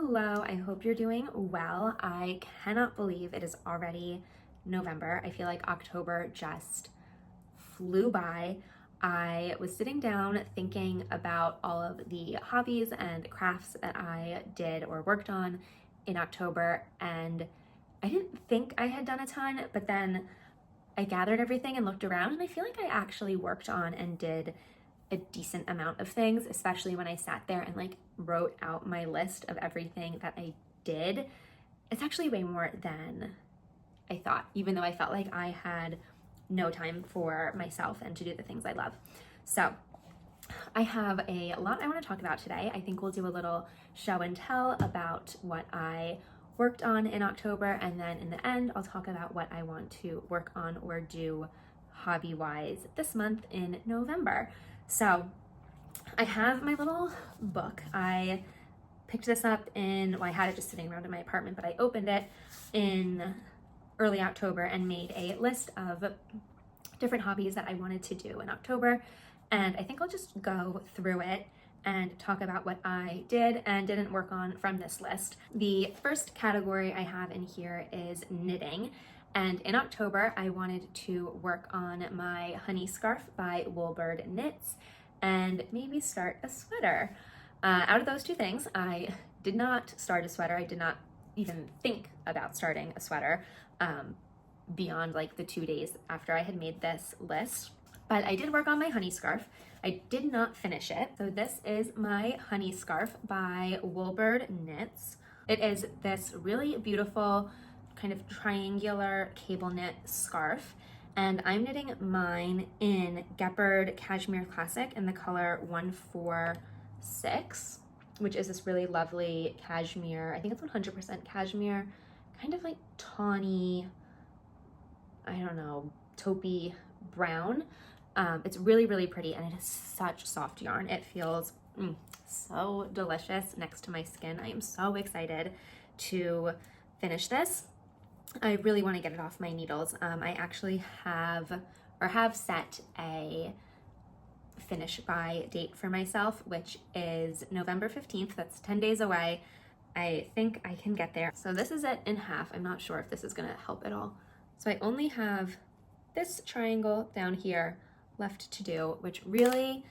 Hello, I hope you're doing well. I cannot believe it is already November. I feel like October just flew by. I was sitting down thinking about all of the hobbies and crafts that I did or worked on in October, and I didn't think I had done a ton, but then I gathered everything and looked around, and I feel like I actually worked on and did a decent amount of things, especially when I sat there and wrote out my list of everything that I did. It's actually way more than I thought, even though I felt like I had no time for myself and to do the things I love. So I have a lot I want to talk about today. I think we'll do a little show and tell about what I worked on in October, and then in the end, I'll talk about what I want to work on or do hobby-wise this month in November. So I have my little book. I picked this up I had it just sitting around in my apartment, but I opened it in early October and made a list of different hobbies that I wanted to do in October. And I think I'll just go through it and talk about what I did and didn't work on from this list. The first category I have in here is knitting. And in October, I wanted to work on my honey scarf by Woolbird Knits and maybe start a sweater. Out of those two things, I did not start a sweater. I did not even think about starting a sweater beyond the 2 days after I had made this list. But I did work on my honey scarf. I did not finish it. So this is my honey scarf by Woolbird Knits. It is this really beautiful kind of triangular cable knit scarf, and I'm knitting mine in Gepard Cashmere Classic in the color 146, which is this really lovely cashmere. I think it's 100% cashmere, kind of like tawny, I don't know, taupey brown. It's really, really pretty, and it is such soft yarn. It feels so delicious next to my skin. I am so excited to finish this. I really want to get it off my needles. I actually have set a finish by date for myself, which is November 15th. That's 10 days away. I think I can get there. So this is it in half. I'm not sure if this is going to help at all. So I only have this triangle down here left to do, which really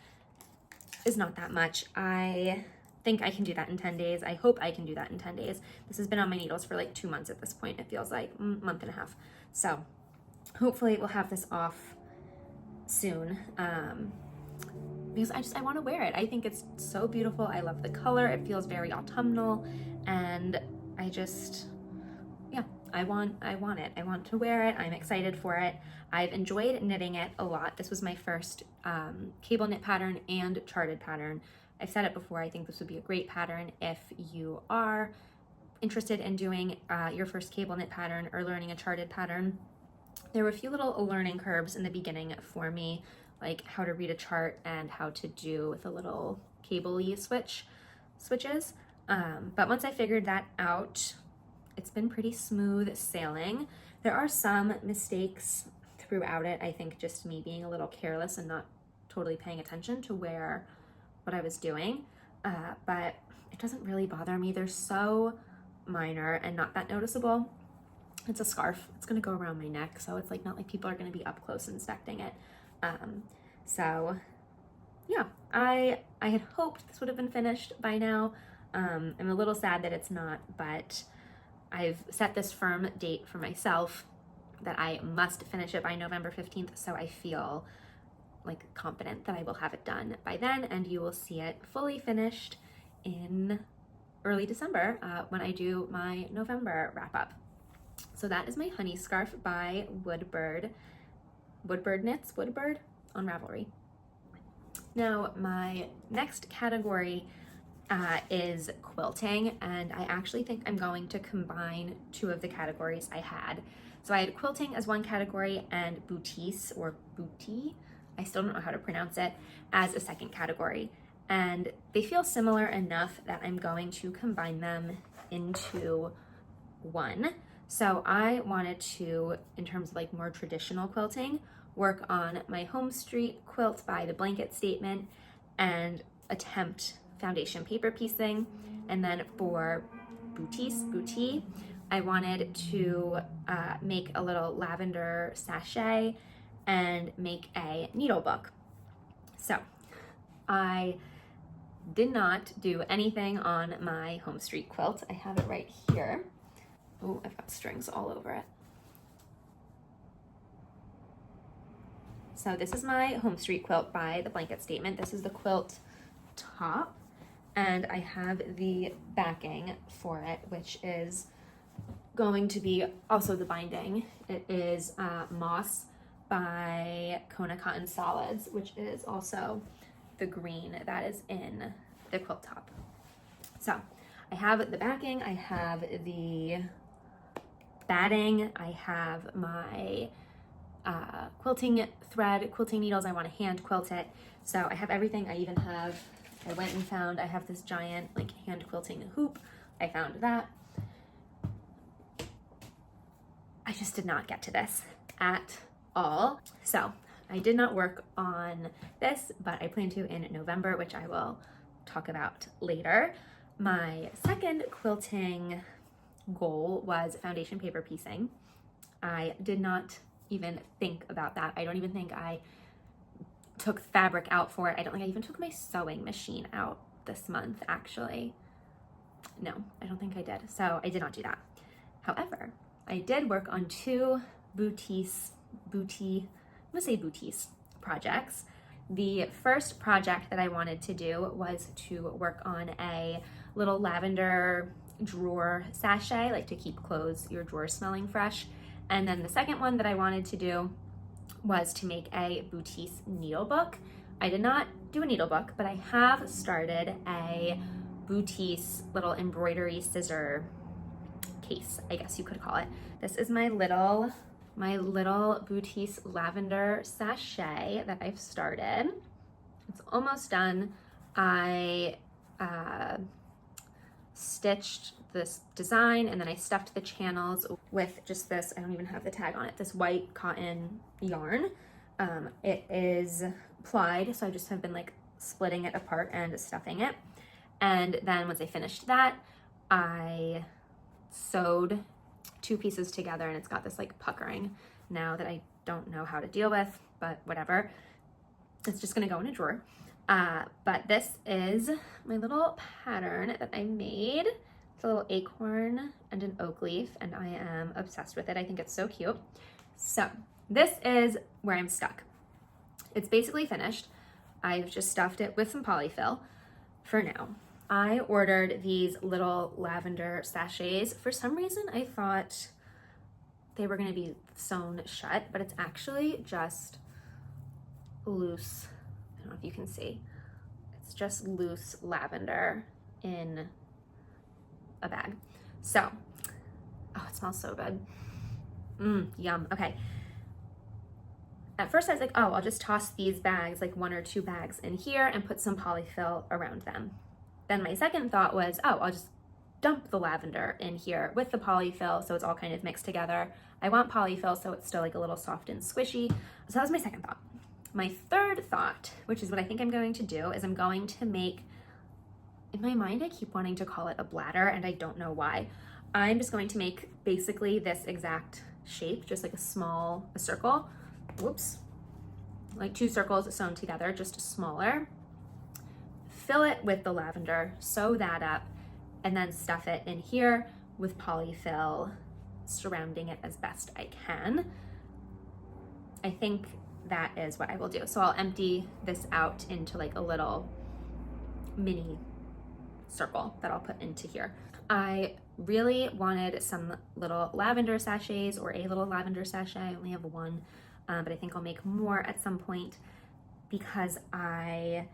is not that much. I think I can do that in 10 days. I hope I can do that in 10 days. This has been on my needles for 2 months at this point. It feels like a month and a half. So hopefully we'll have this off soon, because I want to wear it. I think it's so beautiful. I love the color. It feels very autumnal, and I just, yeah, I want it. I want to wear it. I'm excited for it. I've enjoyed knitting it a lot. This was my first cable knit pattern and charted pattern. I've said it before, I think this would be a great pattern if you are interested in doing your first cable knit pattern or learning a charted pattern. There were a few little learning curves in the beginning for me, like how to read a chart and how to do the little cable-y switches. But once I figured that out, it's been pretty smooth sailing. There are some mistakes throughout it. I think just me being a little careless and not totally paying attention to what I was doing, but it doesn't really bother me. They're so minor and not that noticeable. It's a scarf. It's gonna go around my neck, so it's not like people are gonna be up close inspecting it. So yeah, I had hoped this would have been finished by now. I'm a little sad that it's not, but I've set this firm date for myself that I must finish it by November 15th, so I feel confident that I will have it done by then, and you will see it fully finished in early December when I do my November wrap up. So that is my honey scarf by Woodbird Knits, Woodbird on Ravelry. Now my next category is quilting, and I actually think I'm going to combine two of the categories I had. So I had quilting as one category and boutique or boutique, I still don't know how to pronounce it, as a second category. And they feel similar enough that I'm going to combine them into one. So I wanted to, in terms of more traditional quilting, work on my home street quilt by the Blanket Statement and attempt foundation paper piecing. And then for boutique. I wanted to make a little lavender sachet and make a needle book. So I did not do anything on my home street quilt. I have it right here. Oh, I've got strings all over it. So this is my home street quilt by the Blanket Statement. This is the quilt top, and I have the backing for it, which is going to be also the binding. It is Moss by Kona Cotton Solids, which is also the green that is in the quilt top. So I have the backing, I have the batting, I have my quilting thread, quilting needles. I want to hand quilt it. So I have everything. I even have, I went and found, I have this giant like hand quilting hoop. I found that. I just did not get to this at all. So I did not work on this, but I plan to in November, which I will talk about later. My second quilting goal was foundation paper piecing. I did not even think about that. I don't even think I took fabric out for it. I don't think I even took my sewing machine out this month, actually. No, I don't think I did. So I did not do that. However, I did work on two boutique projects. The first project that I wanted to do was to work on a little lavender drawer sachet, like to keep your drawers smelling fresh. And then the second one that I wanted to do was to make a boutique needle book. I did not do a needle book, but I have started a boutique little embroidery scissor case, I guess you could call it. This is my little boutique lavender sachet that I've started. It's almost done. I stitched this design and then I stuffed the channels with just this, I don't even have the tag on it, this white cotton yarn. It is plied, so I just have been like splitting it apart and stuffing it. And then once I finished that, I sewed two pieces together and it's got this like puckering now that I don't know how to deal with, but whatever. It's just gonna go in a drawer. But this is my little pattern that I made. It's a little acorn and an oak leaf, and I am obsessed with it. I think it's so cute. So this is where I'm stuck. It's basically finished. I've just stuffed it with some polyfill for now. I ordered these little lavender sachets. For some reason, I thought they were gonna be sewn shut, but it's actually just loose. I don't know if you can see. It's just loose lavender in a bag. So, oh, it smells so good. Yum. Okay. At first I was like, oh, I'll just toss these bags, like 1 or 2 bags in here and put some polyfill around them. Then my second thought was, oh, I'll just dump the lavender in here with the polyfill so it's all kind of mixed together. I want polyfill so it's still like a little soft and squishy. So that was my second thought. My third thought, which is what I think I'm going to do, is I'm going to make, in my mind I keep wanting to call it a bladder and I don't know why. I'm just going to make basically this exact shape, just like a circle, whoops, like 2 circles sewn together, just smaller. Fill it with the lavender, sew that up, and then stuff it in here with polyfill, surrounding it as best I can. I think that is what I will do. So I'll empty this out into like a little mini circle that I'll put into here. I really wanted some little lavender sachets or a little lavender sachet. I only have one, but I think I'll make more at some point because I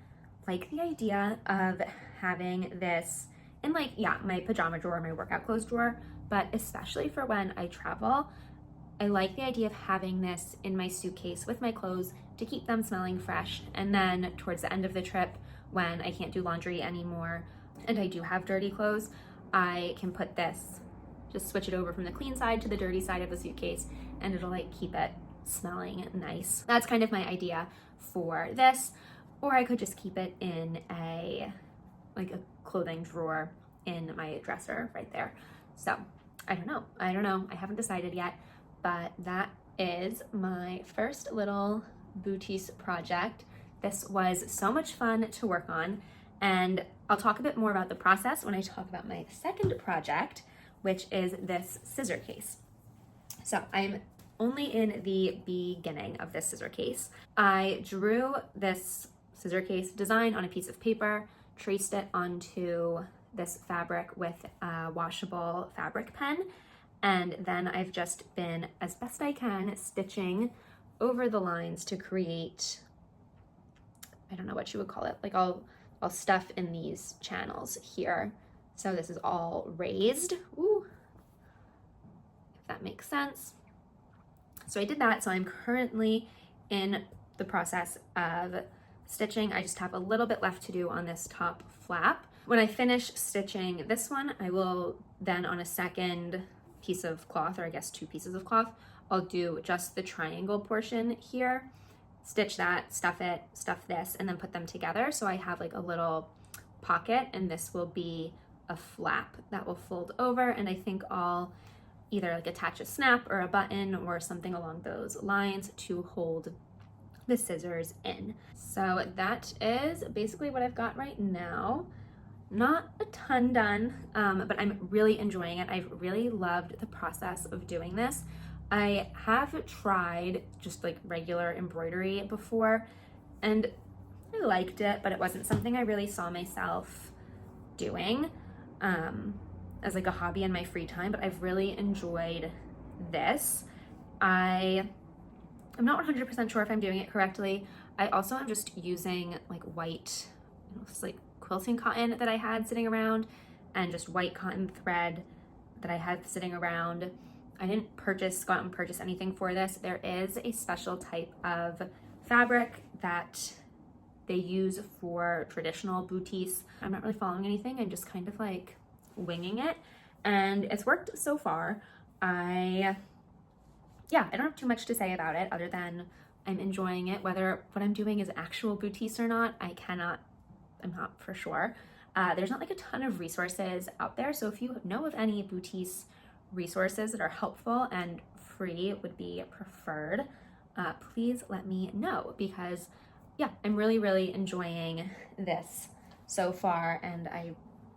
like the idea of having this in like, yeah, my pajama drawer, my workout clothes drawer, but especially for when I travel, I like the idea of having this in my suitcase with my clothes to keep them smelling fresh. And then towards the end of the trip, when I can't do laundry anymore and I do have dirty clothes, I can put this, just switch it over from the clean side to the dirty side of the suitcase, and it'll like keep it smelling nice. That's kind of my idea for this. Or I could just keep it in a clothing drawer in my dresser right there. So I don't know. I haven't decided yet, but that is my first little boutique project. This was so much fun to work on, and I'll talk a bit more about the process when I talk about my second project, which is this scissor case. So I'm only in the beginning of this scissor case. I drew this scissor case design on a piece of paper, traced it onto this fabric with a washable fabric pen, and then I've just been, as best I can, stitching over the lines to create, I don't know what you would call it, like I'll stuff in these channels here. So this is all raised, ooh, if that makes sense. So I did that, so I'm currently in the process of stitching. I just have a little bit left to do on this top flap. When I finish stitching this one, I will then, on a second piece of cloth, or I guess 2 pieces of cloth, I'll do just the triangle portion here, stitch that, stuff it, stuff this, and then put them together. So I have like a little pocket, and this will be a flap that will fold over, and I think I'll either like attach a snap or a button or something along those lines to hold the scissors in. So that is basically what I've got right now. Not a ton done, but I'm really enjoying it. I've really loved the process of doing this. I have tried just like regular embroidery before, and I liked it, but it wasn't something I really saw myself doing as like a hobby in my free time, but I've really enjoyed this. I'm not 100% sure if I'm doing it correctly. I also am just using like white, it's like quilting cotton that I had sitting around, and just white cotton thread that I had sitting around. I didn't go out and purchase anything for this. There is a special type of fabric that they use for traditional boutistes. I'm not really following anything. I'm just kind of like winging it, and it's worked so far. I don't have too much to say about it other than I'm enjoying it. Whether what I'm doing is actual boutistes or not, I'm not for sure. There's not like a ton of resources out there, so if you know of any boutistes resources that are helpful and free would be preferred, please let me know, because yeah, I'm really enjoying this so far, and I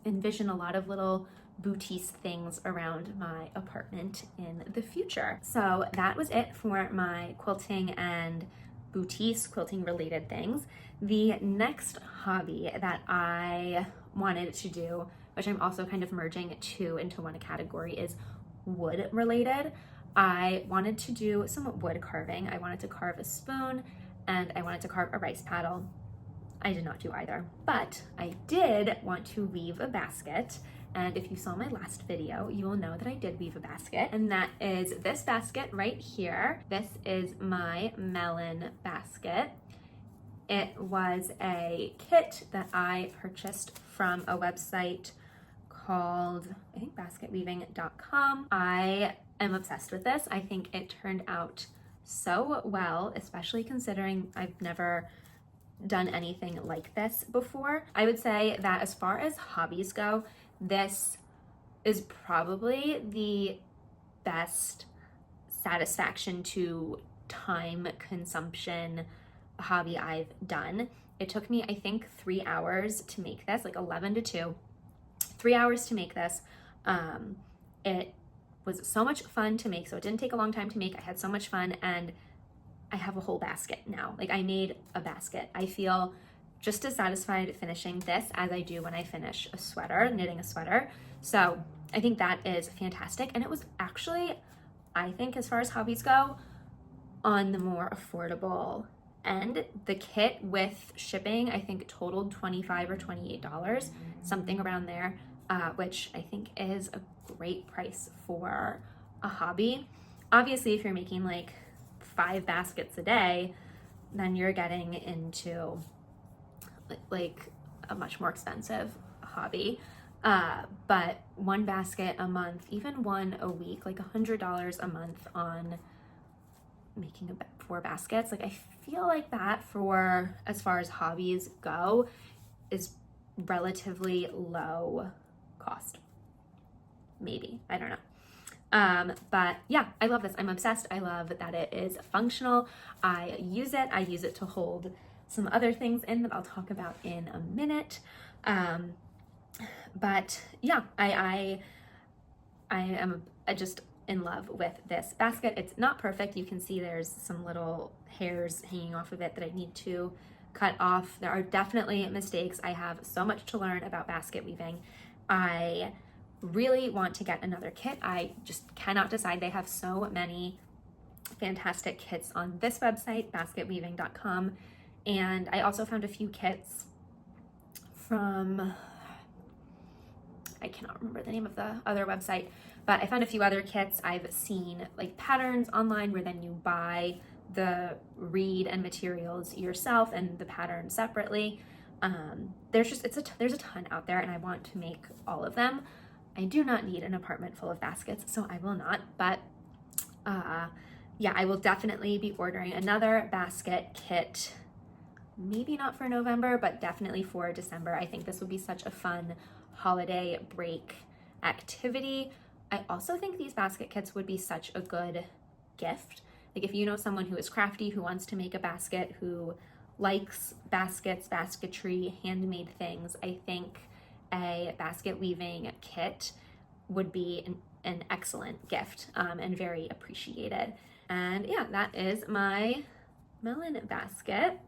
envision a lot of little boutique things around my apartment in the future. So that was it for my quilting and boutique quilting related things. The next hobby that I wanted to do, which I'm also kind of merging two into one category, is wood related. I wanted to do some wood carving. I wanted to carve a spoon and I wanted to carve a rice paddle. I did not do either, but I did want to weave a basket. And if you saw my last video, you will know that I did weave a basket, and that is this basket right here. This is my melon basket. It was a kit that I purchased from a website called, I think, basketweaving.com. I am obsessed with this. I think it turned out so well, especially considering I've never done anything like this before. I would say that as far as hobbies go, this is probably the best satisfaction to time consumption hobby I've done. It took me, I think, 3 hours to make this, like 11 to 2, 3 hours to make this. It was so much fun to make, so it didn't take a long time to make. I had so much fun, and I have a whole basket now. Like, I made a basket. I feel just as satisfied finishing this as I do when I finish a sweater, knitting a sweater. So I think that is fantastic. And it was actually, I think, as far as hobbies go, on the more affordable end. The kit with shipping, I think, totaled $25 or $28, something around there, which I think is a great price for a hobby. Obviously, if you're making like 5 baskets a day, then you're getting into like a much more expensive hobby. But 1 basket a month, even 1 a week, like $100 a month on making 4 baskets. Like, I feel like that, for as far as hobbies go, is relatively low cost. Maybe, I don't know. But yeah, I love this. I'm obsessed. I love that it is functional. I use it to hold some other things in that I'll talk about in a minute. But yeah, I am just in love with this basket. It's not perfect. You can see there's some little hairs hanging off of it that I need to cut off. There are definitely mistakes. I have so much to learn about basket weaving. I really want to get another kit. I just cannot decide. They have so many fantastic kits on this website, basketweaving.com. And I also found a few kits from, I cannot remember the name of the other website, but I found a few other kits. I've seen like patterns online where then you buy the reed and materials yourself and the pattern separately. There's a ton out there, and I want to make all of them. I do not need an apartment full of baskets, so I will not, but yeah, I will definitely be ordering another basket kit, maybe not for November, but definitely for December. I think this would be such a fun holiday break activity. I also think these basket kits would be such a good gift. Like if you know someone who is crafty, who wants to make a basket, who likes baskets, basketry, handmade things, I think a basket weaving kit would be an excellent gift and very appreciated. And yeah, that is my melon basket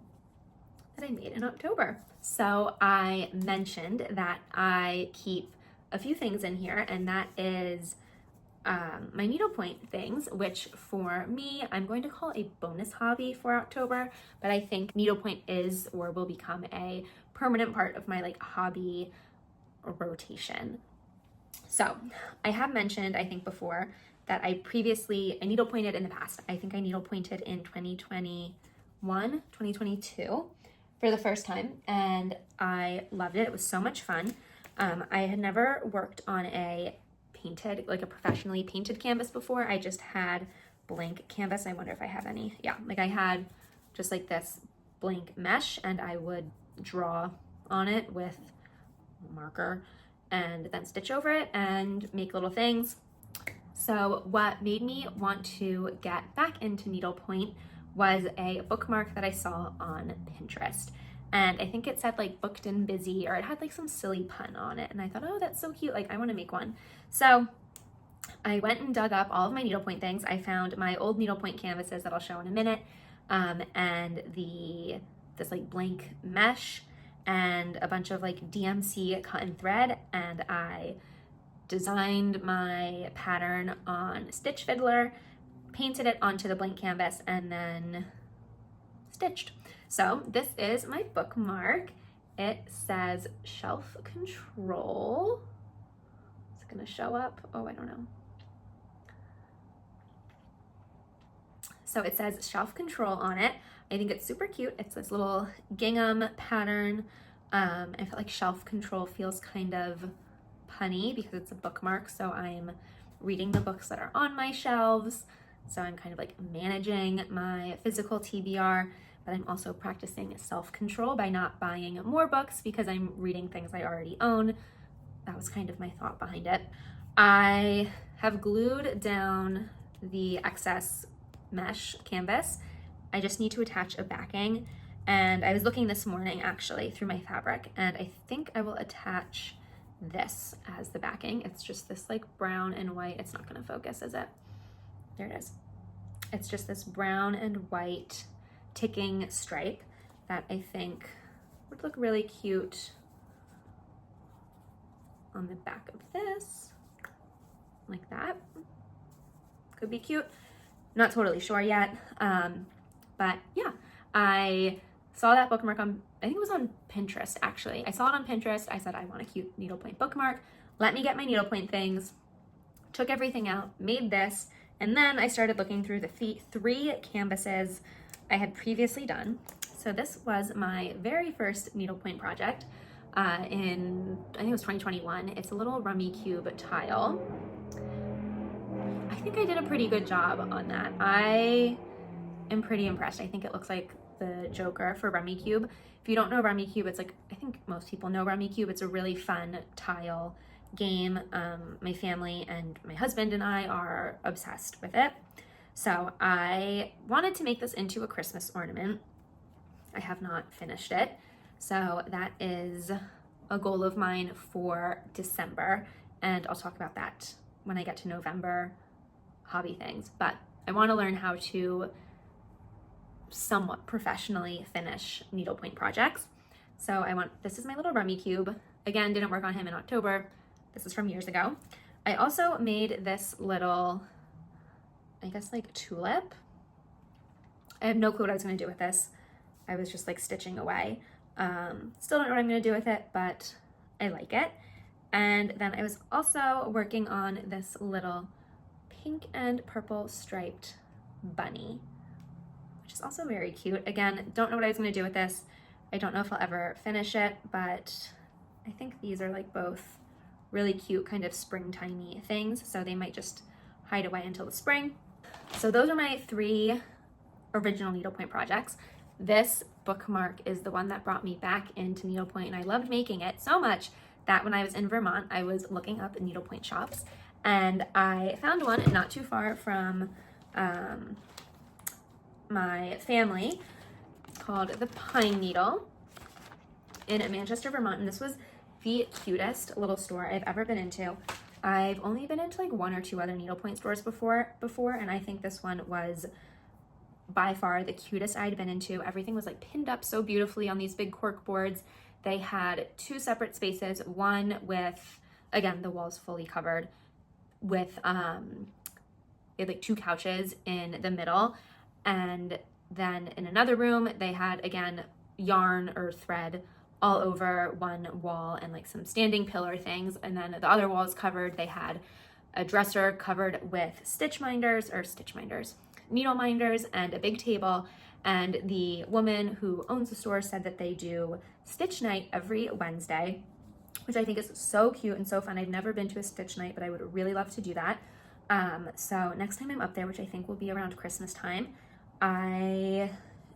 that I made in October. So I mentioned that I keep a few things in here, and that is my needlepoint things, which for me, I'm going to call a bonus hobby for October, but I think needlepoint is or will become a permanent part of my like hobby rotation. So I have mentioned, I think before, that I needlepointed in the past. I think I needlepointed in 2021, 2022 for the first time, and I loved it. It was so much fun. I had never worked on a professionally painted canvas before. I just had blank canvas. I wonder if I have any. Yeah, like I had just like this blank mesh, and I would draw on it with a marker and then stitch over it and make little things. So what made me want to get back into needlepoint was a bookmark that I saw on Pinterest. And I think it said like booked and busy, or it had like some silly pun on it. And I thought, oh, that's so cute. Like I want to make one. So I went and dug up all of my needlepoint things. I found my old needlepoint canvases that I'll show in a minute. And this like blank mesh and a bunch of like DMC cut and thread. And I designed my pattern on Stitch Fiddler, painted it onto the blank canvas, and then stitched. So this is my bookmark. It says shelf control. It's gonna show up. Oh, I don't know. So it says shelf control on it. I think it's super cute. It's this little gingham pattern. I feel like shelf control feels kind of punny because it's a bookmark. So I'm reading the books that are on my shelves. So I'm kind of like managing my physical TBR, but I'm also practicing self-control by not buying more books because I'm reading things I already own. That was kind of my thought behind it. I have glued down the excess mesh canvas. I just need to attach a backing. And I was looking this morning actually through my fabric, and I think I will attach this as the backing. It's just this like brown and white. It's not gonna focus, is it? There it is. It's just this brown and white ticking stripe that I think would look really cute on the back of this, like that. Could be cute. Not totally sure yet, but yeah, I saw that bookmark on, I think it was on Pinterest actually. I saw it on Pinterest. I said, I want a cute needlepoint bookmark. Let me get my needlepoint things. Took everything out, made this, and then I started looking through the three canvases I had previously done. So this was my very first needlepoint project in, I think it was 2021. It's a little rummy cube tile. I think I did a pretty good job on that. I am pretty impressed. I think it looks like the Joker for Rummy Cube. If you don't know Rummy Cube, it's like, I think most people know Rummy Cube. It's a really fun tile game. My family and my husband and I are obsessed with it. So I wanted to make this into a Christmas ornament. I have not finished it. So that is a goal of mine for December. And I'll talk about that when I get to November hobby things. But I want to learn how to somewhat professionally finish needlepoint projects. So this is my little rummy cube. Again, didn't work on him in October. This is from years ago. I also made this little, I guess like tulip. I have no clue what I was gonna do with this. I was just like stitching away. Still don't know what I'm gonna do with it, but I like it. And then I was also working on this little pink and purple striped bunny, which is also very cute. Again, don't know what I was gonna do with this. I don't know if I'll ever finish it, but I think these are like both really cute kind of springtimey things, so they might just hide away until the spring. So those are my 3 original needlepoint projects. This bookmark is the one that brought me back into needlepoint, and I loved making it so much that when I was in Vermont, I was looking up needlepoint shops, and I found one not too far from my family called the Pine Needle in Manchester, Vermont, and this was the cutest little store I've ever been into. I've only been into like 1 or 2 other needlepoint stores before, and I think this one was by far the cutest I'd been into. Everything was like pinned up so beautifully on these big cork boards. They had 2 separate spaces, one with, again, the walls fully covered with they had like 2 couches in the middle, and then in another room they had, again, yarn or thread all over one wall and like some standing pillar things, and then the other walls covered, they had a dresser covered with needle minders, and a big table. And the woman who owns the store said that they do stitch night every Wednesday, which I think is so cute and so fun. I've never been to a stitch night, but I would really love to do that. So next time I'm up there, which I think will be around Christmas time,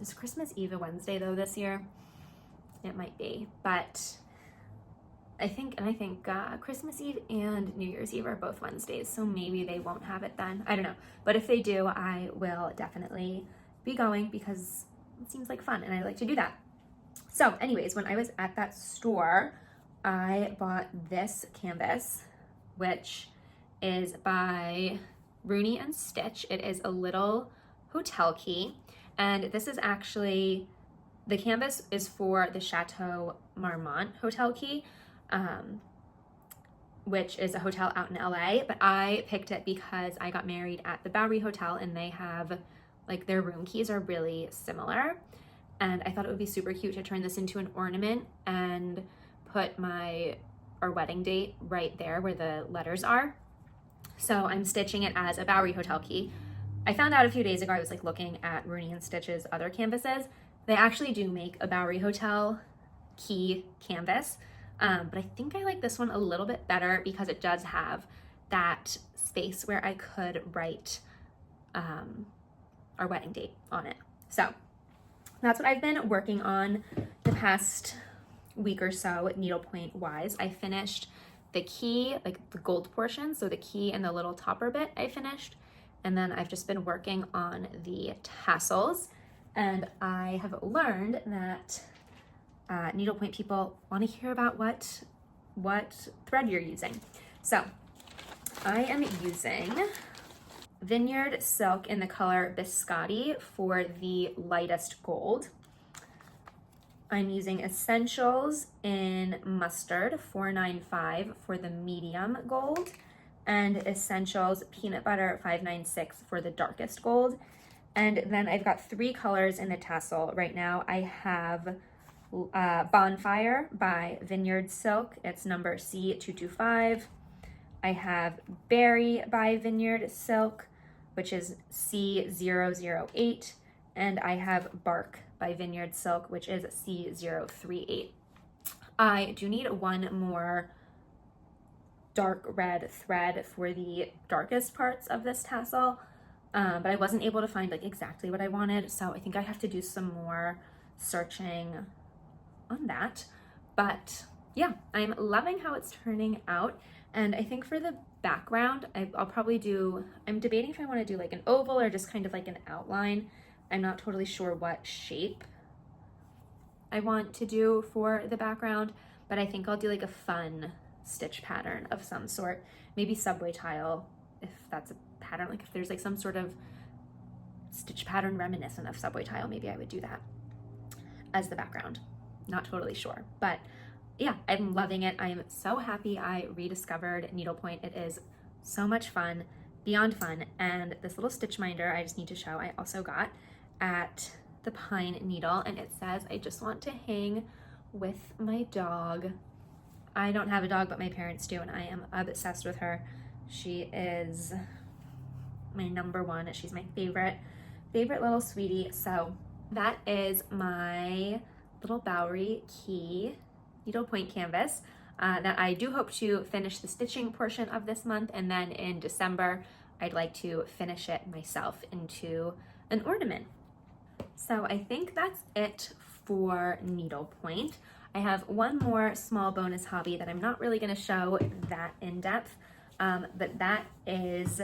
is Christmas Eve a Wednesday though this year? It might be, but I think Christmas Eve and New Year's Eve are both Wednesdays, so maybe they won't have it then. I don't know, but if they do, I will definitely be going because it seems like fun and I like to do that. So anyways, when I was at that store, I bought this canvas, which is by Rooney and Stitch. It is a little hotel key, and this is actually, the canvas is for the Chateau Marmont hotel key, which is a hotel out in LA, but I picked it because I got married at the Bowery Hotel, and they have, like, their room keys are really similar, and I thought it would be super cute to turn this into an ornament and put our wedding date right there where the letters are. So I'm stitching it as a Bowery Hotel key. I found out a few days ago, I was like looking at Rooney and Stitch's other canvases. They actually do make a Bowery Hotel key canvas, but I think I like this one a little bit better because it does have that space where I could write our wedding date on it. So that's what I've been working on the past week or so, needlepoint wise. I finished the key, like the gold portion, so the key and the little topper bit I finished, and then I've just been working on the tassels. And I have learned that needlepoint people want to hear about what thread you're using. So I am using Vineyard Silk in the color Biscotti for the lightest gold. I'm using Essentials in Mustard 495 for the medium gold, and Essentials Peanut Butter 596 for the darkest gold. And then I've got 3 colors in the tassel right now. I have Bonfire by Vineyard Silk. It's number C225. I have Berry by Vineyard Silk, which is C008. And I have Bark by Vineyard Silk, which is C038. I do need one more dark red thread for the darkest parts of this tassel. But I wasn't able to find like exactly what I wanted, so I think I have to do some more searching on that. But yeah, I'm loving how it's turning out. And I think for the background, I'll probably do, I'm debating if I want to do like an oval or just kind of like an outline. I'm not totally sure what shape I want to do for the background, but I think I'll do like a fun stitch pattern of some sort. Maybe subway tile, if that's a pattern, like if there's like some sort of stitch pattern reminiscent of subway tile, maybe I would do that as the background. Not totally sure, but yeah, I'm loving it. I am so happy I rediscovered needlepoint. It is so much fun, beyond fun. And this little stitch minder I just need to show, I also got at the Pine Needle, and it says, I just want to hang with my dog. I don't have a dog, but my parents do, and I am obsessed with her. She is my number one. She's my favorite little sweetie. So that is my little Bowery Key needlepoint canvas that I do hope to finish the stitching portion of this month, and then in December I'd like to finish it myself into an ornament. So I think that's it for needlepoint. I have one more small bonus hobby that I'm not really going to show that in depth, but that is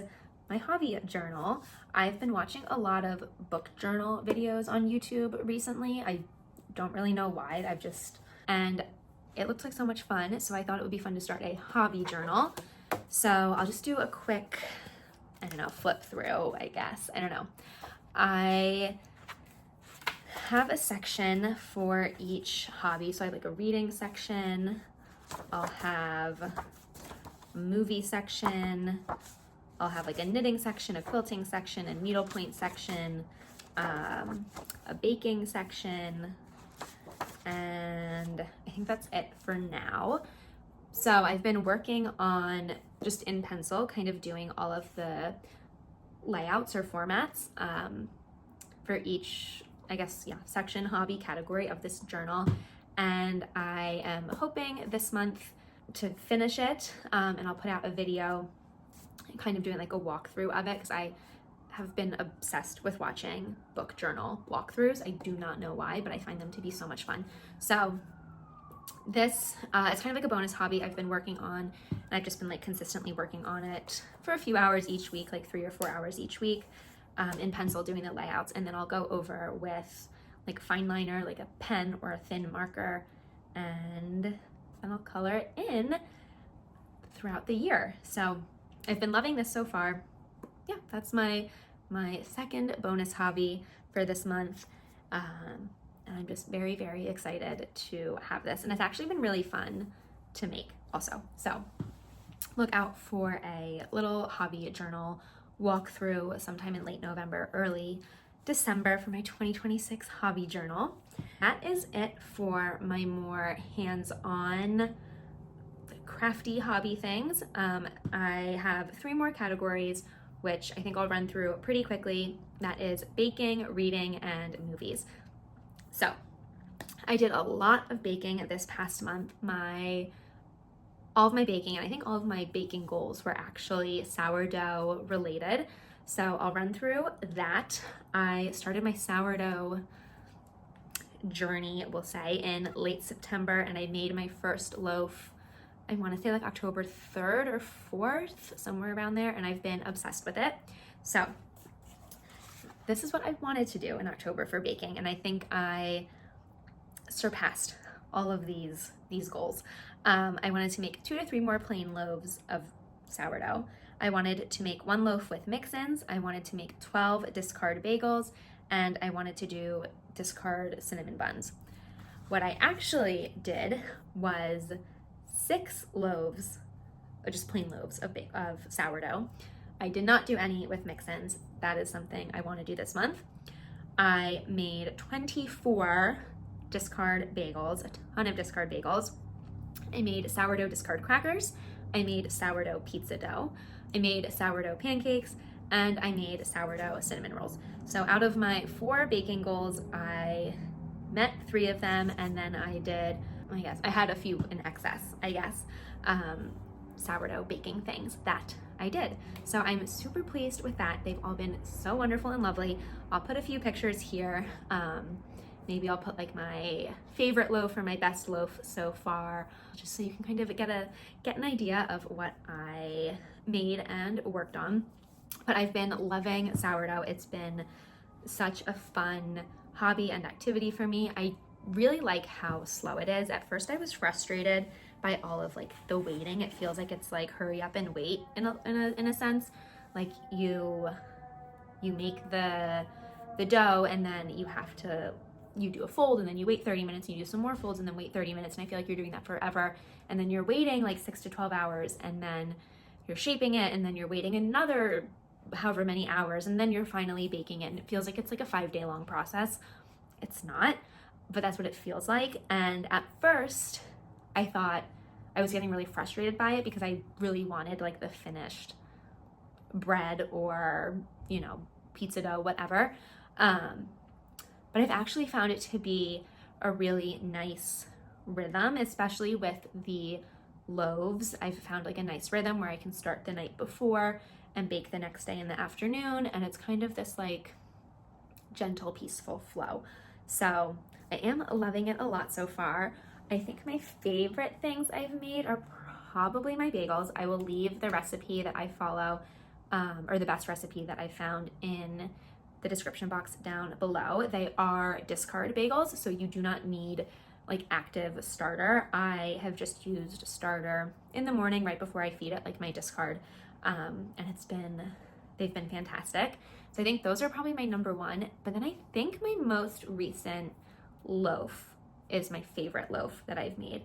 my hobby journal. I've been watching a lot of book journal videos on YouTube recently. I don't really know why. And it looks like so much fun, so I thought it would be fun to start a hobby journal. So I'll just do a quick, I don't know, flip through, I guess. I don't know. I have a section for each hobby. So I have like a reading section. I'll have a movie section. I'll have like a knitting section, a quilting section, a needlepoint section, a baking section, and I think that's it for now. So I've been working on, just in pencil, kind of doing all of the layouts or formats for each, I guess, yeah, section, hobby, category of this journal. And I am hoping this month to finish it, and I'll put out a video kind of doing like a walkthrough of it, because I have been obsessed with watching book journal walkthroughs. I do not know why, but I find them to be so much fun. So this is kind of like a bonus hobby I've been working on, and I've just been like consistently working on it for a few hours each week, like 3 or 4 hours each week, in pencil doing the layouts, and then I'll go over with like fine liner, like a pen or a thin marker, and then I'll color it in throughout the year. So I've been loving this so far. Yeah, that's my second bonus hobby for this month. And I'm just very, very excited to have this. And it's actually been really fun to make also. So look out for a little hobby journal walkthrough sometime in late November, early December for my 2026 hobby journal. That is it for my more hands-on crafty hobby things. I have 3 more categories, which I think I'll run through pretty quickly. That is baking, reading, and movies. So I did a lot of baking this past month. All of my baking, and I think all of my baking goals were actually sourdough related. So I'll run through that. I started my sourdough journey, we'll say, in late September, and I made my first loaf, I want to say like October 3rd or 4th, somewhere around there, and I've been obsessed with it. So this is what I wanted to do in October for baking, and I think I surpassed all of these goals. I wanted to make 2 to 3 more plain loaves of sourdough. I wanted to make 1 loaf with mix-ins. I wanted to make 12 discard bagels, and I wanted to do discard cinnamon buns. What I actually did was 6 loaves, or just plain loaves of sourdough. I did not do any with mix-ins. That is something I want to do this month. I made 24 discard bagels, a ton of discard bagels. I made sourdough discard crackers. I made sourdough pizza dough. I made sourdough pancakes, and I made sourdough cinnamon rolls. So out of my 4 baking goals, I met 3 of them, and then I had a few in excess, I guess, sourdough baking things that I did. So I'm super pleased with that. They've all been so wonderful and lovely. I'll put a few pictures here Maybe I'll put like my favorite loaf or my best loaf so far, just so you can kind of get an idea of what I made and worked on. But I've been loving sourdough. It's been such a fun hobby and activity for me. I really like how slow it is. At first I was frustrated by all of like the waiting. It feels like it's like hurry up and wait in a sense. Like you make the dough and then you do a fold and then you wait 30 minutes and you do some more folds and then wait 30 minutes, and I feel like you're doing that forever, and then you're waiting like 6 to 12 hours, and then you're shaping it, and then you're waiting another however many hours, and then you're finally baking it, and it feels like it's like a 5-day long process. It's not, but that's what it feels like. And at first I thought I was getting really frustrated by it because I really wanted like the finished bread or, you know, pizza dough, whatever. But I've actually found it to be a really nice rhythm, especially with the loaves. I've found like a nice rhythm where I can start the night before and bake the next day in the afternoon, and it's kind of this like gentle, peaceful flow. So I am loving it a lot so far. I think my favorite things I've made are probably my bagels. I will leave the recipe that I follow, or the best recipe that I found, in the description box down below. They are discard bagels, so you do not need like active starter. I have just used starter in the morning right before I feed it, like my discard, and they've been fantastic. So I think those are probably my number one. But then I think my most recent loaf is my favorite loaf that I've made.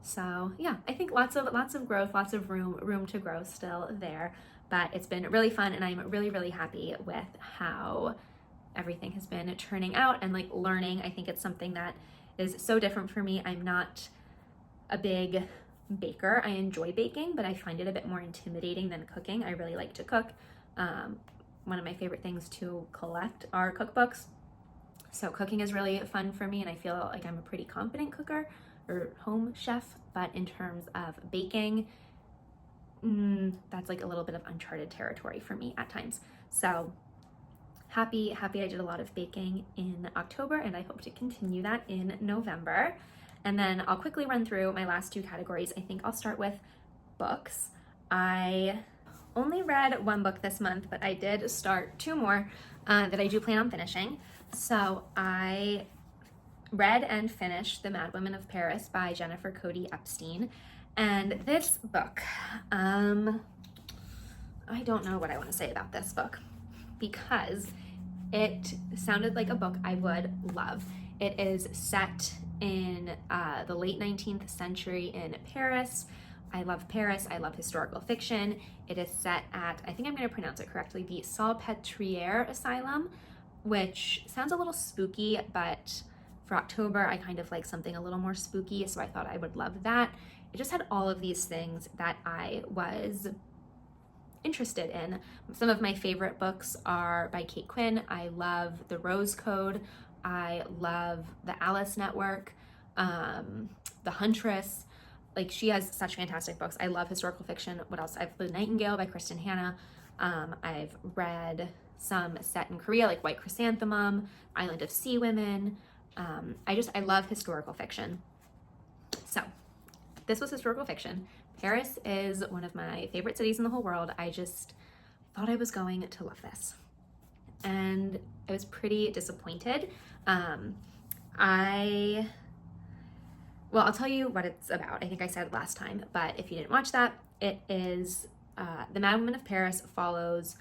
So yeah, I think lots of growth, lots of room to grow still there. But it's been really fun, and I'm really, really happy with how everything has been turning out and like learning. I think it's something that is so different for me. I'm not a big baker. I enjoy baking, but I find it a bit more intimidating than cooking. I really like to cook. One of my favorite things to collect are cookbooks. So cooking is really fun for me, and I feel like I'm a pretty confident cooker or home chef. But in terms of baking, that's like a little bit of uncharted territory for me at times. So happy I did a lot of baking in October, and I hope to continue that in November. And then I'll quickly run through my last two categories. I think I'll start with books. I only read one book this month, but I did start two more that I do plan on finishing. So I read and finished The Mad Women of Paris by Jennifer Cody Epstein. And this book, I don't know what I want to say about this book, because it sounded like a book I would love. It is set in the late 19th century in Paris. I love Paris. I love historical fiction. It is set at, I think I'm going to pronounce it correctly, the Salpêtrière Asylum, which sounds a little spooky, but for October, I kind of like something a little more spooky, so I thought I would love that. It just had all of these things that I was interested in. Some of my favorite books are by Kate Quinn. I love The Rose Code. I love The Alice Network, The Huntress. Like, she has such fantastic books. I love historical fiction. What else? I've read Nightingale by Kristen Hanna. I've read some set in Korea, like White Chrysanthemum, Island of Sea Women. I love historical fiction. So this was historical fiction. Paris is one of my favorite cities in the whole world. I just thought I was going to love this, and I was pretty disappointed. I'll tell you what it's about. I think I said it last time, but if you didn't watch that, it is The Mad Woman of Paris follows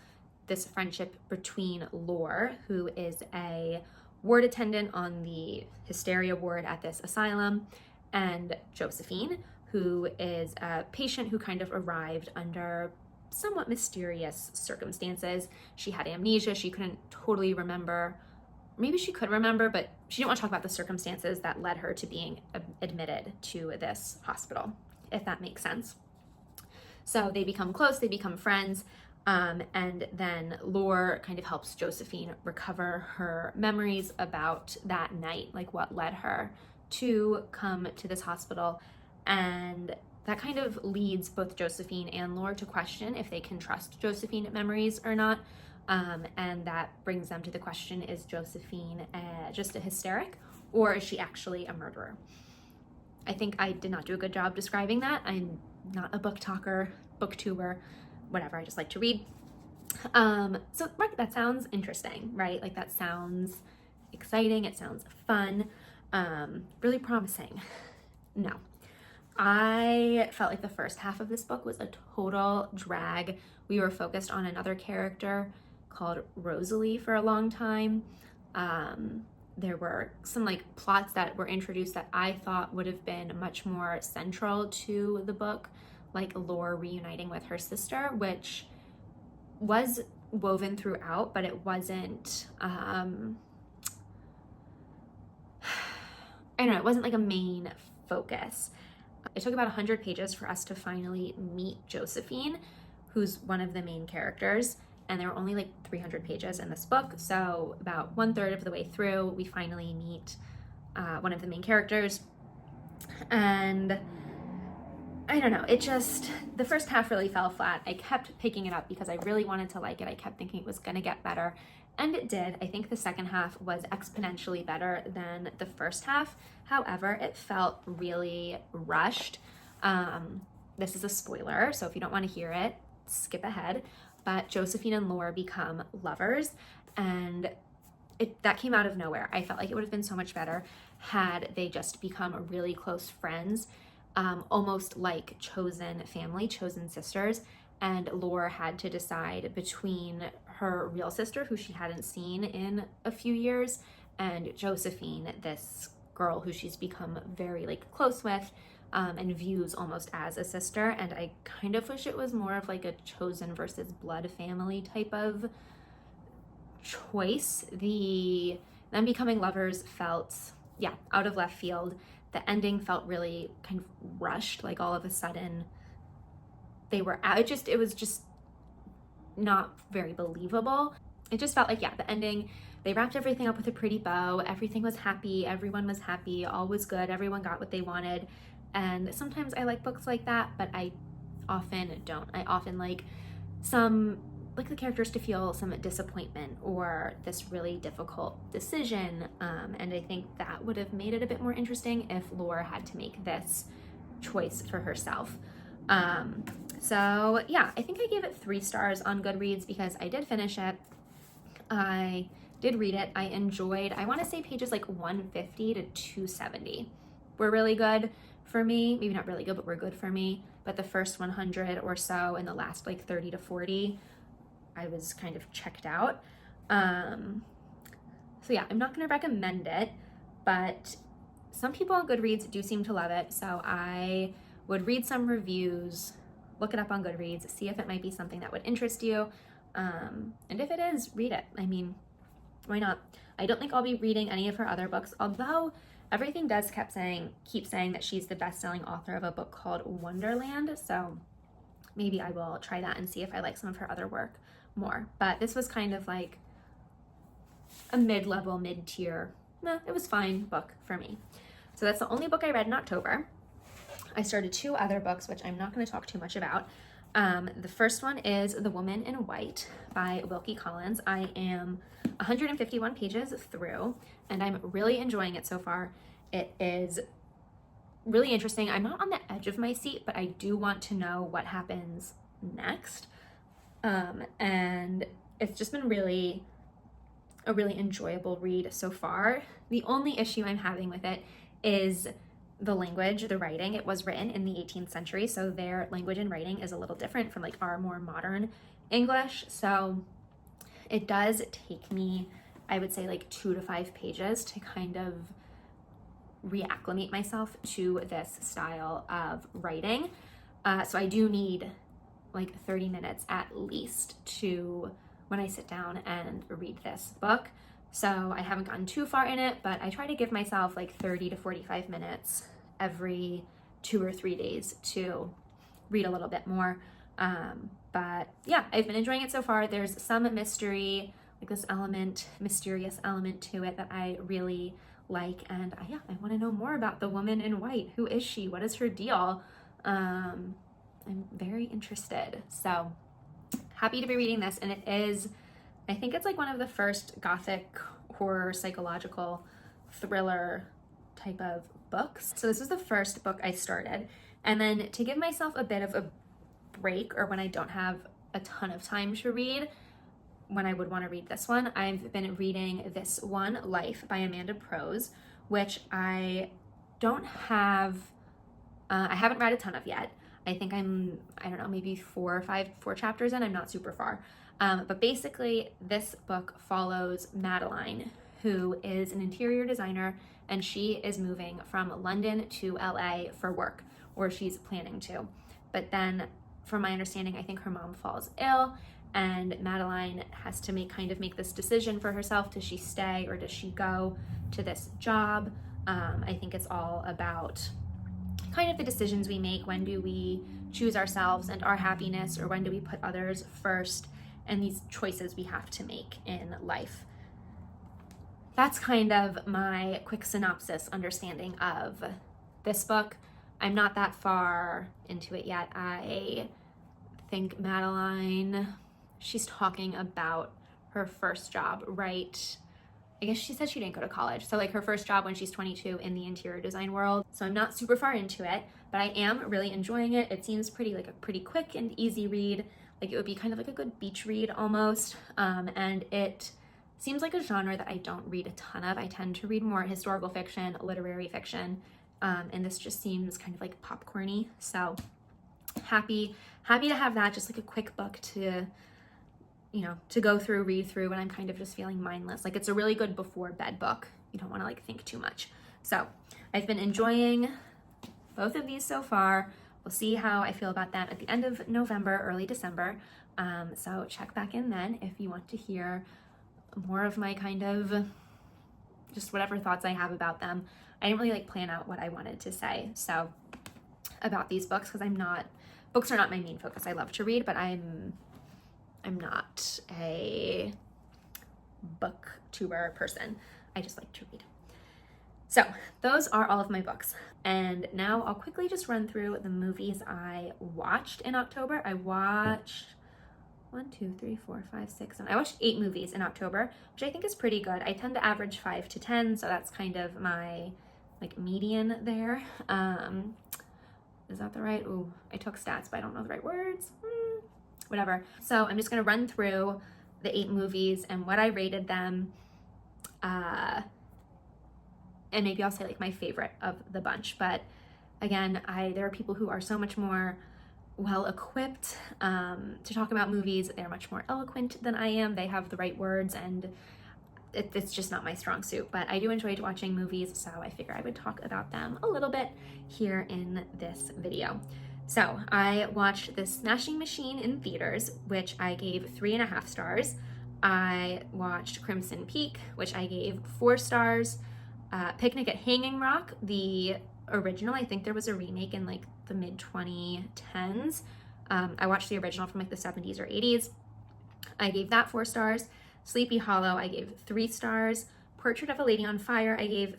this friendship between Laure, who is a ward attendant on the hysteria ward at this asylum, and Josephine, who is a patient who kind of arrived under somewhat mysterious circumstances. She had amnesia. She couldn't totally remember. Maybe she could remember, but she didn't want to talk about the circumstances that led her to being admitted to this hospital, if that makes sense. So they become close, they become friends, and then Laure kind of helps Josephine recover her memories about that night, like what led her to come to this hospital. And that kind of leads both Josephine and Laure to question if they can trust Josephine memories or not. And that brings them to the question, is Josephine just a hysteric, or is she actually a murderer? I think I did not do a good job describing that. I'm not a book talker, booktuber, whatever. I just like to read. So right, that sounds interesting, right? Like that sounds exciting. It sounds fun, really promising. No, I felt like the first half of this book was a total drag. We were focused on another character called Rosalie for a long time. There were some like plots that were introduced that I thought would have been much more central to the book, like Laura reuniting with her sister, which was woven throughout, but it wasn't, I don't know, it wasn't like a main focus. It took about 100 pages for us to finally meet Josephine, who's one of the main characters, and there were only like 300 pages in this book, so about 1/3 of the way through, we finally meet one of the main characters, and I don't know, it just, the first half really fell flat. I kept picking it up because I really wanted to like it. I kept thinking it was gonna get better, and it did. I think the second half was exponentially better than the first half. However, it felt really rushed. This is a spoiler, so if you don't want to hear it, skip ahead. But Josephine and Laura become lovers, and that came out of nowhere. I felt like it would have been so much better had they just become really close friends, almost like chosen family, chosen sisters. And Laura had to decide between her real sister, who she hadn't seen in a few years, and Josephine, this girl who she's become very like close with, and views almost as a sister. And I kind of wish it was more of like a chosen versus blood family type of choice. Them becoming lovers felt, yeah, out of left field. The ending felt really kind of rushed, like all of a sudden they were out. It was just not very believable. It just felt like, yeah, the ending, they wrapped everything up with a pretty bow. Everything was happy. Everyone was happy. All was good. Everyone got what they wanted. And sometimes I like books like that, but I often don't. I often like the characters to feel some disappointment or this really difficult decision. And I think that would have made it a bit more interesting if Laura had to make this choice for herself. So yeah, I think I gave it 3 stars on Goodreads because I did finish it. I did read it. I enjoyed, I want to say pages like 150 to 270 were really good for me. Maybe not really good, but were good for me. But the first 100 or so and the last like 30 to 40, I was kind of checked out. So yeah, I'm not going to recommend it, but some people on Goodreads do seem to love it. So I would read some reviews, look it up on Goodreads, see if it might be something that would interest you. And if it is, read it. I mean, why not? I don't think I'll be reading any of her other books, although everything does keep saying that she's the best-selling author of a book called Wonderland. So maybe I will try that and see if I like some of her other work more. But this was kind of like a mid-level, mid-tier, it was fine book for me. So that's the only book I read in October. I started 2 other books, which I'm not going to talk too much about. The first one is The Woman in White by Wilkie Collins. I am 151 pages through, and I'm really enjoying it so far. It is really interesting. I'm not on the edge of my seat, but I do want to know what happens next. And it's just been a really enjoyable read so far. The only issue I'm having with it is the language, the writing. It was written in the 18th century, so their language and writing is a little different from like our more modern English. So it does take me, I would say, like 2 to 5 pages to kind of reacclimate myself to this style of writing. So I do need like 30 minutes at least to when I sit down and read this book. So I haven't gotten too far in it, but I try to give myself like 30 to 45 minutes every 2 or 3 days to read a little bit more. But yeah, I've been enjoying it so far. There's some mystery, like this mysterious element to it that I really like. And I want to know more about the Woman in White. Who is she? What is her deal? I'm very interested. So happy to be reading this, and it is I think it's like one of the first gothic horror psychological thriller type of books. So this was the first book I started. And then to give myself a bit of a break, or when I don't have a ton of time to read, when I would want to read this one, I've been reading This One Life by Amanda Prose, which I don't have, I haven't read a ton of yet. I think I don't know, maybe four chapters in. I'm not super far. But basically, this book follows Madeline, who is an interior designer, and she is moving from London to LA for work, or she's planning to. But then, from my understanding, I think her mom falls ill, and Madeline has to make this decision for herself. Does she stay or does she go to this job? I think it's all about kind of the decisions we make. When do we choose ourselves and our happiness, or when do we put others first, and these choices we have to make in life. That's kind of my quick synopsis understanding of this book. I'm not that far into it yet. I think Madeline, she's talking about her first job, right? I guess she said she didn't go to college. So like her first job when she's 22 in the interior design world. So I'm not super far into it, but I am really enjoying it. It seems pretty quick and easy read. Like it would be kind of like a good beach read almost. And it seems like a genre that I don't read a ton of. I tend to read more historical fiction, literary fiction. And this just seems kind of like popcorny. So happy to have that, just like a quick book to, you know, to go through, read through when I'm kind of just feeling mindless. Like it's a really good before bed book. You don't want to like think too much. So I've been enjoying both of these so far. We'll see how I feel about them at the end of November, early December. So check back in then if you want to hear more of my kind of just whatever thoughts I have about them. I didn't really like plan out what I wanted to say so about these books, because books are not my main focus. I love to read, but I'm not a booktuber person. I just like to read. So those are all of my books. And now I'll quickly just run through the movies I watched in October. I watched 1, 2, 3, 4, 5, 6, 7. I watched 8 movies in October, which I think is pretty good. I tend to average 5 to 10, so that's kind of my like median there. Is that the right? Ooh, I took stats, but I don't know the right words. Whatever. So I'm just gonna run through the 8 movies and what I rated them. And maybe I'll say like my favorite of the bunch. But again, there are people who are so much more well-equipped to talk about movies. They're much more eloquent than I am. They have the right words, and it's just not my strong suit. But I do enjoy watching movies, so I figure I would talk about them a little bit here in this video. So I watched The Smashing Machine in theaters, which I gave 3.5 stars. I watched Crimson Peak, which I gave 4 stars. Picnic at Hanging Rock, the original, I think there was a remake in like the mid-2010s. I watched the original from like the 70s or 80s. I gave that 4 stars. Sleepy Hollow, I gave 3 stars. Portrait of a Lady on Fire, I gave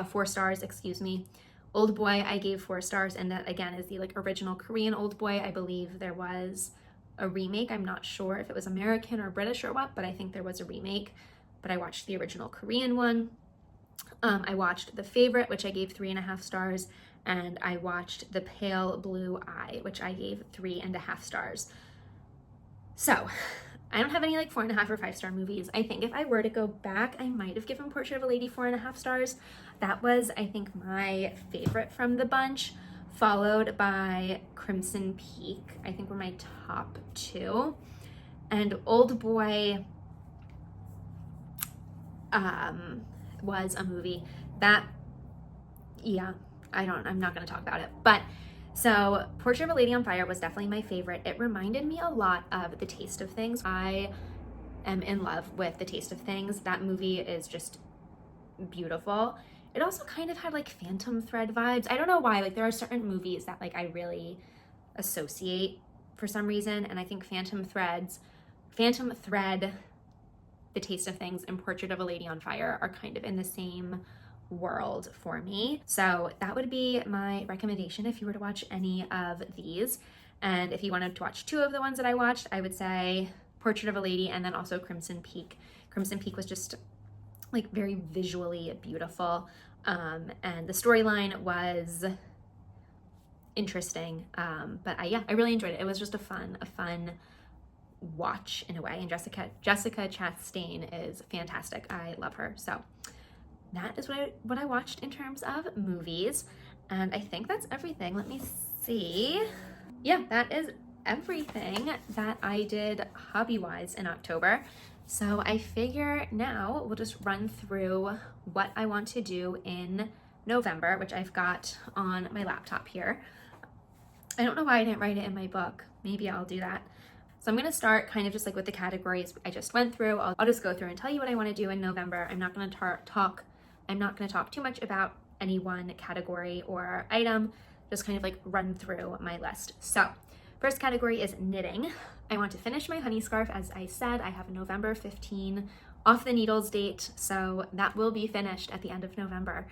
4 stars, excuse me. Old Boy, I gave 4 stars, and that again is the like original Korean Old Boy. I believe there was a remake. I'm not sure if it was American or British or what, but I think there was a remake. But I watched the original Korean one. I watched The Favorite, which I gave 3.5 stars, and I watched The Pale Blue Eye, which I gave 3.5 stars. So I don't have any like 4.5 or 5-star movies. I think if I were to go back, I might have given Portrait of a Lady 4.5 stars. That was, I think, my favorite from the bunch, followed by Crimson Peak, I think were my top 2. And Old Boy was a movie that, yeah, I'm not going to talk about it. But so Portrait of a Lady on Fire was definitely my favorite. It reminded me a lot of The Taste of Things. I am in love with The Taste of Things. That movie is just beautiful. It also kind of had like Phantom Thread vibes. I don't know why, like there are certain movies that like I really associate for some reason. And I think Phantom Thread, The Taste of Things, and Portrait of a Lady on Fire are kind of in the same world for me. So that would be my recommendation if you were to watch any of these. And if you wanted to watch 2 of the ones that I watched, I would say Portrait of a Lady, and then also Crimson Peak. Crimson Peak was just like very visually beautiful, and the storyline was interesting, but I really enjoyed it. It was just a fun watch in a way, and Jessica Chastain is fantastic. I love her. So that is what I watched in terms of movies, and I think that's everything. Let me see. Yeah, that is everything that I did hobby-wise in October. So I figure now we'll just run through what I want to do in November, which I've got on my laptop here. I don't know why I didn't write it in my book. Maybe I'll do that. So I'm gonna start kind of just like with the categories I just went through. I'll just go through and tell you what I wanna do in November. I'm not gonna talk too much about any one category or item, just kind of like run through my list. So first category is knitting. I want to finish my honey scarf. As I said, I have a November 15 off the needles date, so that will be finished at the end of November.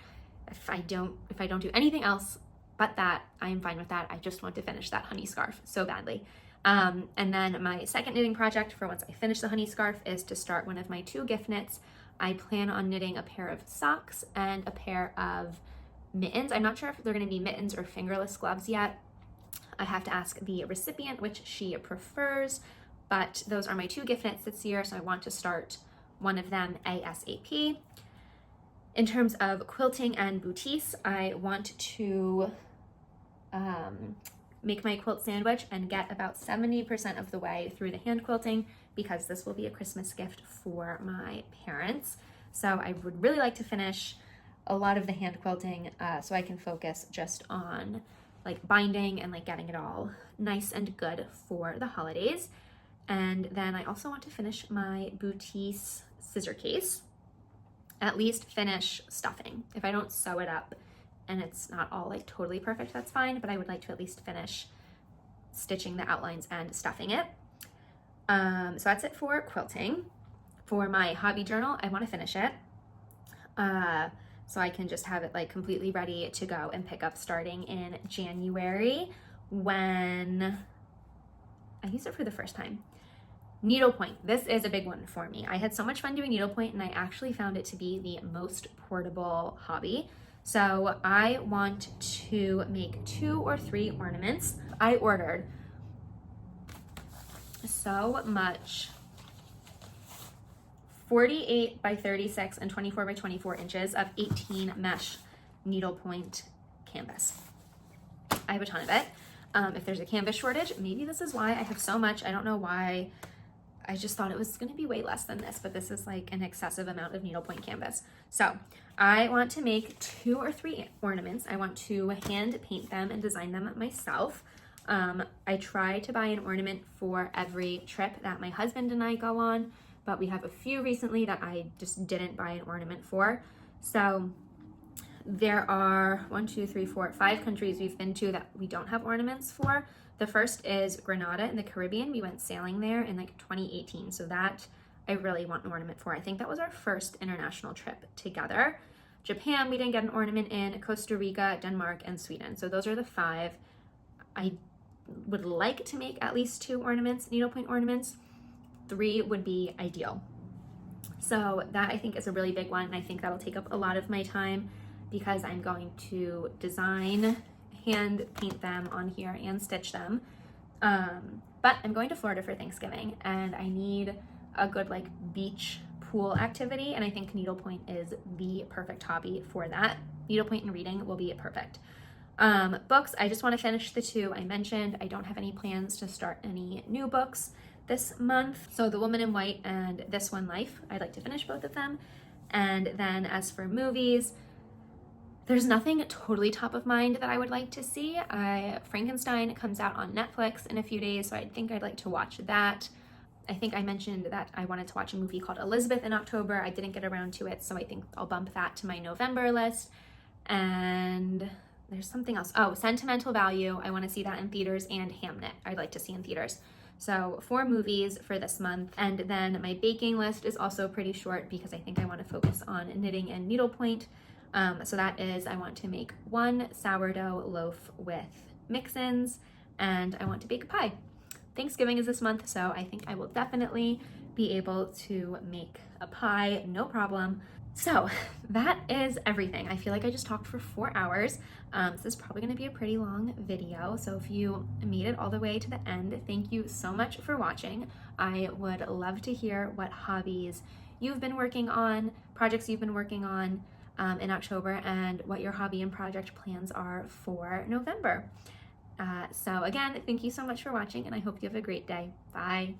If I don't do anything else but that, I am fine with that. I just want to finish that honey scarf so badly. And then my second knitting project for once I finish the honey scarf is to start one of my 2 gift knits. I plan on knitting a pair of socks and a pair of mittens. I'm not sure if they're going to be mittens or fingerless gloves yet. I have to ask the recipient which she prefers, but those are my 2 gift knits this year, so I want to start one of them ASAP. In terms of quilting and boutique, I want to make my quilt sandwich and get about 70% of the way through the hand quilting, because this will be a Christmas gift for my parents. So I would really like to finish a lot of the hand quilting so I can focus just on like binding and like getting it all nice and good for the holidays. And then I also want to finish my boutique scissor case, at least finish stuffing. If I don't sew it up and it's not all like totally perfect, that's fine, but I would like to at least finish stitching the outlines and stuffing it. So that's it for quilting. For my hobby journal, I want to finish it so I can just have it like completely ready to go and pick up starting in January when I use it for the first time. Needlepoint. This is a big one for me. I had so much fun doing needlepoint, and I actually found it to be the most portable hobby. So I want to make 2 or 3 ornaments. I ordered so much 48 by 36 and 24 by 24 inches of 18 mesh needlepoint canvas. I have a ton of it. If there's a canvas shortage, maybe this is why I have so much. I don't know why. I just thought it was going to be way less than this, but this is like an excessive amount of needlepoint canvas. So I want to make 2 or 3 ornaments. I want to hand paint them and design them myself. I try to buy an ornament for every trip that my husband and I go on, but we have a few recently that I just didn't buy an ornament for. So there are 5 countries we've been to that we don't have ornaments for. The first is Grenada in the Caribbean. We went sailing there in like 2018. So that I really want an ornament for. I think that was our first international trip together. Japan, we didn't get an ornament in. Costa Rica, Denmark, and Sweden. So those are the 5. I would like to make at least 2 ornaments, needlepoint ornaments. 3 would be ideal. So that I think is a really big one. And I think that'll take up a lot of my time because I'm going to design, hand paint them on here and stitch them. But I'm going to Florida for Thanksgiving and I need a good like beach pool activity, and I think needlepoint is the perfect hobby for that. Needlepoint and reading will be perfect. Books, I just want to finish the 2 I mentioned. I don't have any plans to start any new books this month. So The Woman in White and This One Life, I'd like to finish both of them. And then as for movies, there's nothing totally top of mind that I would like to see. Frankenstein comes out on Netflix in a few days, so I think I'd like to watch that. I think I mentioned that I wanted to watch a movie called Elizabeth in October. I didn't get around to it, so I think I'll bump that to my November list. And there's something else. Oh, Sentimental Value. I want to see that in theaters, and Hamnet I'd like to see in theaters. So 4 movies for this month. And then my baking list is also pretty short because I think I want to focus on knitting and needlepoint. So that is, I want to make 1 sourdough loaf with mix-ins, and I want to bake a pie. Thanksgiving is this month, so I think I will definitely be able to make a pie, no problem. So that is everything. I feel like I just talked for 4 hours. This is probably going to be a pretty long video. So if you made it all the way to the end, thank you so much for watching. I would love to hear what hobbies you've been working on, projects you've been working on in October, and what your hobby and project plans are for November. So again, thank you so much for watching, and I hope you have a great day. Bye.